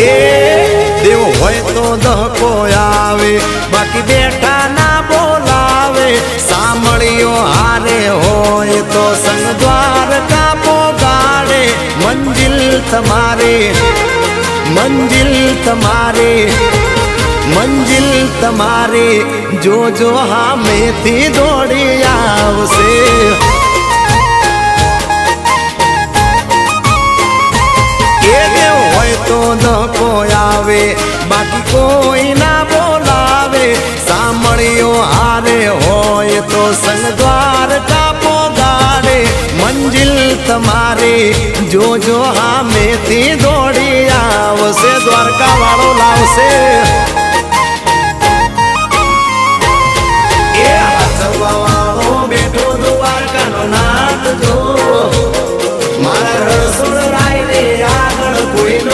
એ દેવ હોય તો દહકો આવે બાકી બેઠા ના બોલાવે સાંભળ્યો હારે હોય તો સંગ દ્વારકા પોગાડે મંજિલ તમારી મંજિલ તમારી જોજો હામેથી દોડી આવશે એ દેવ હોય તો ધક્કો આવે બાકી કોઈ ના બોલાવે સાંભળ્યો હારે હોય તો સંગ દ્વારકા પોગાડે મંજિલ તમારી જોજો હામેથી દોડી આવશે દ્વારકા વાળો લાવશે